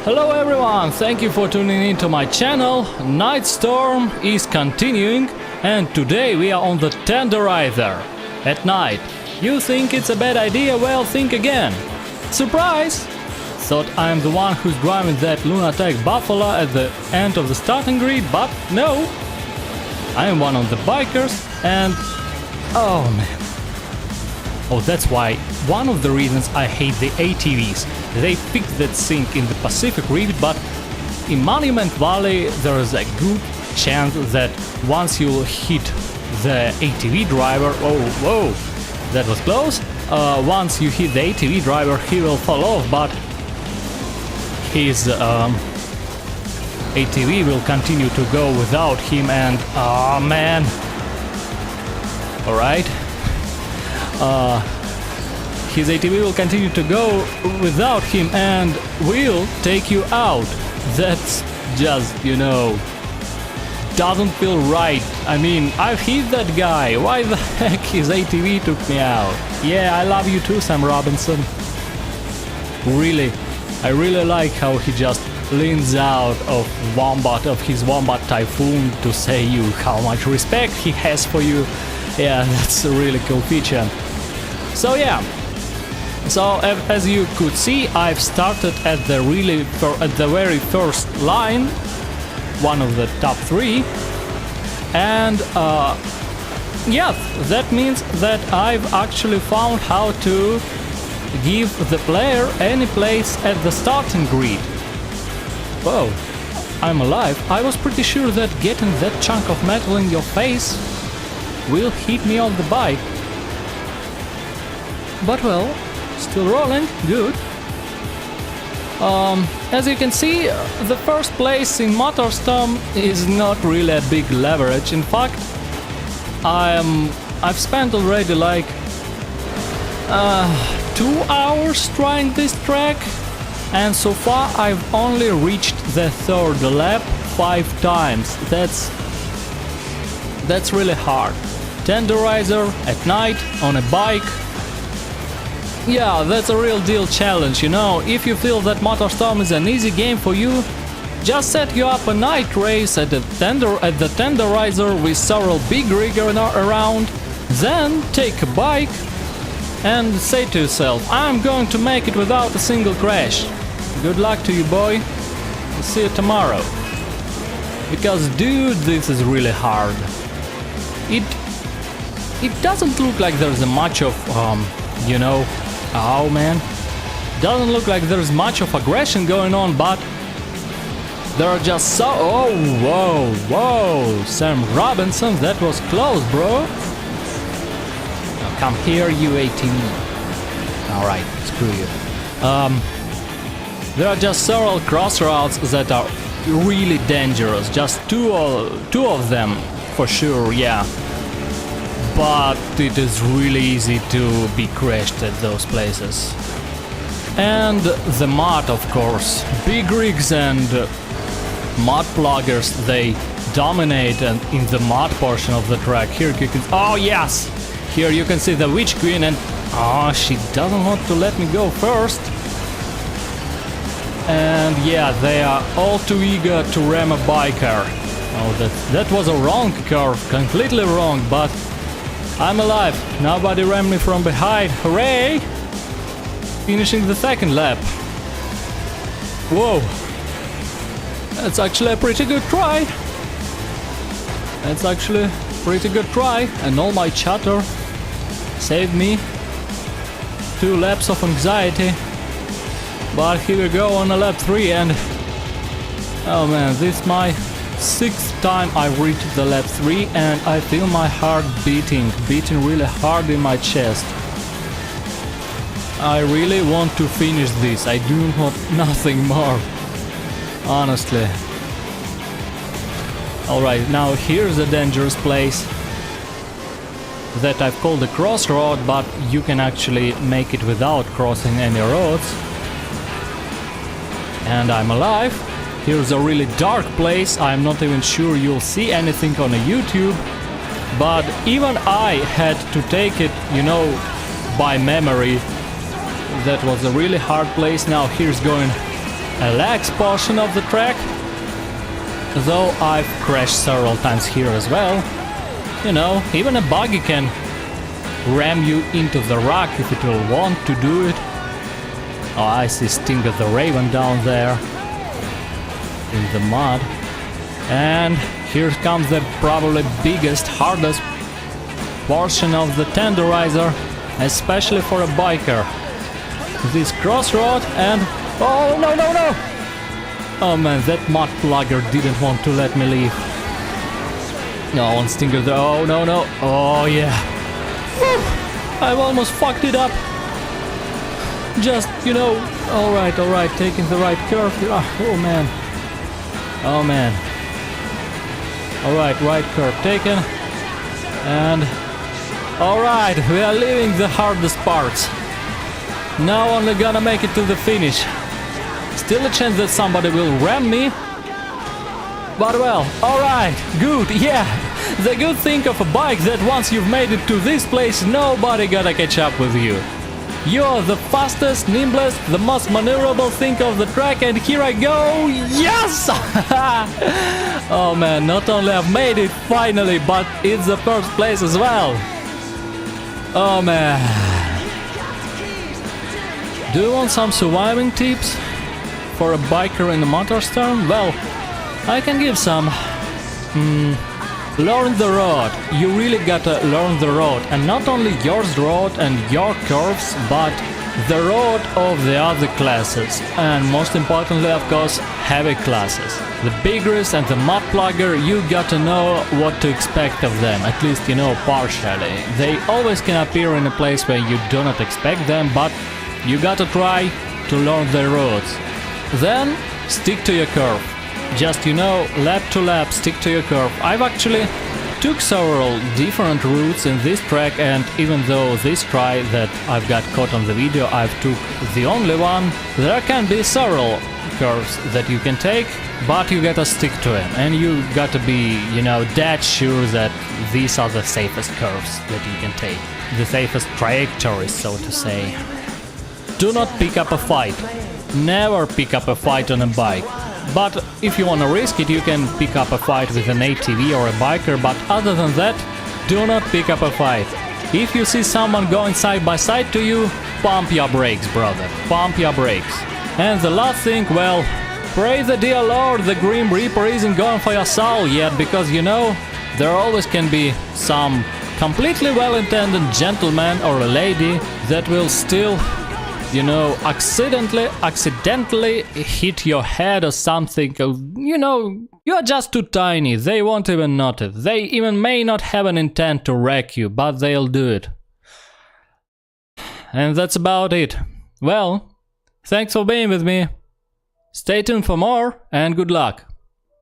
Hello everyone, thank you for tuning in to my channel. Nightstorm is continuing and today we are on the Tenderizer at night. You think it's a bad idea? Well, think again. Surprise! Thought I'm the one who's driving that lunatic buffalo at the end of the starting grid, but no. I am one of the bikers and... oh man. Oh, that's why one of the reasons I hate the ATVs. They fixed that thing in the Pacific Rim, but in Monument Valley there is a good chance that once you hit the ATV driver, whoa, that was close. Once you hit the ATV driver, he will fall off, but his ATV will continue to go without him, and oh man. All right. His ATV will continue to go without him and will take you out. That's just, doesn't feel right. I mean, I've hit that guy. Why the heck his ATV took me out? Yeah, I love you too, Sam Robinson. Really, I really like how he just leans out of his Wombat Typhoon to say you how much respect he has for you. Yeah, that's a really cool feature. So yeah, as you could see, I've started at the very first line, one of the top 3, and yeah, that means that I've actually found how to give the player any place at the starting grid. Whoa, I'm alive. I was pretty sure that getting that chunk of metal in your face will hit me on the bike. But well, still rolling, good. As you can see, the first place in Motorstorm is not really a big leverage. In fact, I've spent already like 2 hours trying this track, and so far I've only reached the 3rd lap 5 times. That's really hard. Tenderizer at night on a bike. Yeah, that's a real deal challenge, If you feel that Motorstorm is an easy game for you, just set you up a night race at the Tenderizer with several big rigs around, then take a bike and say to yourself, I'm going to make it without a single crash. Good luck to you, boy. I'll see you tomorrow. Because dude, this is really hard. It doesn't look like there's much of, oh man, doesn't look like there's much of aggression going on, but there are just whoa, Sam Robinson, that was close, bro. Now come here, you 18. Alright, screw you. There are just several crossroads that are really dangerous, just two of them for sure, yeah. But it is really easy to be crashed at those places. And the mud, of course. Big rigs and mud pluggers, they dominate in the mud portion of the track. Here you can... oh yes! Here you can see the Witch Queen, and... oh, she doesn't want to let me go first. And yeah, they are all too eager to ram a biker. Oh, that was a wrong curve, completely wrong, but... I'm alive, nobody rammed me from behind, hooray! Finishing the 2nd lap. Whoa! That's actually a pretty good try. And all my chatter saved me 2 laps of anxiety. But here we go on a lap 3 and... oh man, this is my 6th time I reached the lap 3 and I feel my heart beating really hard in my chest. I really want to finish this, I do want nothing more, honestly. Alright, now here's a dangerous place that I've called a crossroad, but you can actually make it without crossing any roads. And I'm alive. Here's a really dark place, I'm not even sure you'll see anything on a YouTube, but even I had to take it, by memory. That was a really hard place. Now here's going a lax portion of the track, though I've crashed several times here as well. You know, even a buggy can ram you into the rock if it will want to do it. Oh, I see Stinger the Raven down there in the mud. And here comes the probably biggest, hardest portion of the Tenderizer, especially for a biker. This crossroad and... oh, no, no, no! Oh man, that mud plugger didn't want to let me leave. No, on Stinger there. Oh, no, no. Oh, yeah. Whew. I've almost fucked it up. Just, you know... Alright, taking the right curve here. Oh, man. Oh, man. Alright, right curve taken. And... alright, we are leaving the hardest parts. Now only gonna make it to the finish. Still a chance that somebody will ram me. But well, alright, good, yeah. The good thing of a bike that once you've made it to this place, nobody gotta catch up with you. You're the fastest, nimblest, the most maneuverable thing of the track, and here I go, yes! Oh man, not only I've made it finally, but it's the first place as well. Oh man. Do you want some surviving tips for a biker in the Motorstorm? Well, I can give some. Learn the road. You really gotta learn the road, and not only your road and your curves, but the road of the other classes, and most importantly, of course, heavy classes. The biggers and the mud plugger, you gotta know what to expect of them, at least you know partially. They always can appear in a place where you do not expect them, but you gotta try to learn their roads. Then stick to your curve. Just, you know, lap to lap, stick to your curve. I've actually took several different routes in this track, and even though this try that I've got caught on the video, I've took the only one, there can be several curves that you can take, but you gotta stick to them, and you gotta be, you know, dead sure that these are the safest curves that you can take. The safest trajectories, so to say. Do not pick up a fight. Never pick up a fight on a bike. But if you wanna risk it, you can pick up a fight with an ATV or a biker, but other than that, do not pick up a fight. If you see someone going side by side to you, pump your brakes, brother, pump your brakes. And the last thing, well, pray the dear Lord the Grim Reaper isn't going for your soul yet, because you know, there always can be some completely well-intended gentleman or a lady that will still, you know, accidentally hit your head or something. You know, you're just too tiny, they won't even notice. They even may not have an intent to wreck you, but they'll do it. And that's about it. Well, thanks for being with me. Stay tuned for more, and good luck.